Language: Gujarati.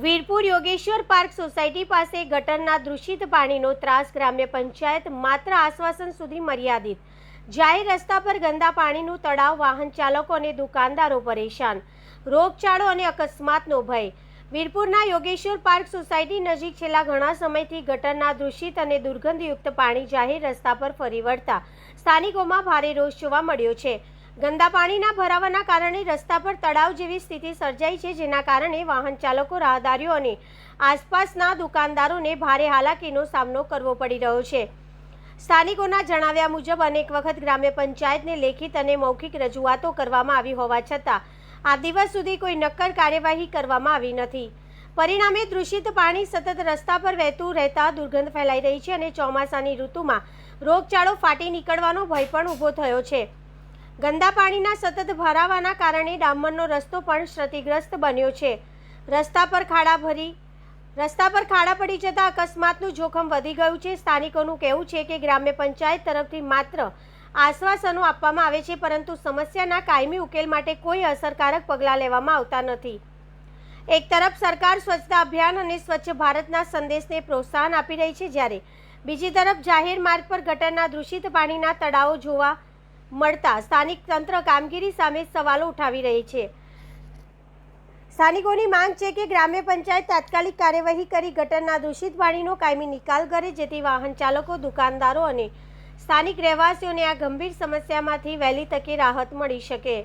વીરપુર યોગેશ્વર પાર્ક સોસાયટી પાસે ગટરના દૂષિત પાણીનો ત્રાસ. ગ્રામ્ય પંચાયત માત્ર આશ્વાસન સુધી મર્યાદિત. જાહેર રસ્તા પર ગંદા પાણીનું તળાવ. વાહન ચાલકો અને દુકાનદારો પરેશાન. રોગચાળો અને અકસ્માતનો ભય. વીરપુરના યોગેશ્વર પાર્ક સોસાયટી નજીક છેલ્લા ઘણા સમયથી ગટરના દૂષિત અને દુર્ગંધયુક્ત પાણી જાહેર રસ્તા પર ફરી વળતા સ્થાનિકોમાં ભારે રોષ જોવા મળ્યો છે. ગંદા પાણીના ભરાવાના કારણે રસ્તા પર તળાવ જેવી સ્થિતિ સર્જાઈ છે, જેના કારણે વાહન ચાલકો, રાહદારીઓ અને આસપાસના દુકાનદારોને ભારે હાલાકીનો સામનો કરવો પડી રહ્યો છે. સ્થાનિકોના જણાવ્યા મુજબ અનેક વખત ગ્રામ્ય પંચાયતને લેખિત અને મૌખિક રજૂઆતો કરવામાં આવી હોવા છતાં આ દિવસ સુધી કોઈ નક્કર કાર્યવાહી કરવામાં આવી નથી. પરિણામે દૂષિત પાણી સતત રસ્તા પર વહેતું રહેતા દુર્ગંધ ફેલાઈ રહી છે અને ચોમાસાની ઋતુમાં રોગચાળો ફાટી નીકળવાનો ભય પણ ઊભો થયો છે. ગંદા પાણીના સતત ભરાવાના કારણે ડામરનો રસ્તો પણ ક્ષતિગ્રસ્ત બન્યો છે. રસ્તા પર ખાડા પડી જતા અકસ્માતનું જોખમ વધી ગયું છે. સ્થાનિકોનું કહેવું છે કે ગ્રામ્ય પંચાયત તરફથી માત્ર આશ્વાસનો આપવામાં આવે છે, પરંતુ સમસ્યાના કાયમી ઉકેલ માટે કોઈ અસરકારક પગલાં લેવામાં આવતા નથી. એક તરફ સરકાર સ્વચ્છતા અભિયાન અને સ્વચ્છ ભારતના સંદેશને પ્રોત્સાહન આપી રહી છે, જ્યારે બીજી તરફ જાહેર માર્ગ પર ગટરના દૂષિત પાણીના તળાવો જોવા મળતા સ્થાનિક તંત્ર કામગીરી સામે સવાલો ઉઠાવી રહી છે. સ્થાનિકોની માંગ છે કે ગ્રામ્ય પંચાયત તાત્કાલિક કાર્યવાહી કરી ગટરના દૂષિત પાણીનો કાયમી નિકાલ કરે, જેથી વાહન ચાલકો, દુકાનદારો અને સ્થાનિક રહેવાસીઓને આ ગંભીર સમસ્યામાંથી વહેલી તકે રાહત મળી શકે.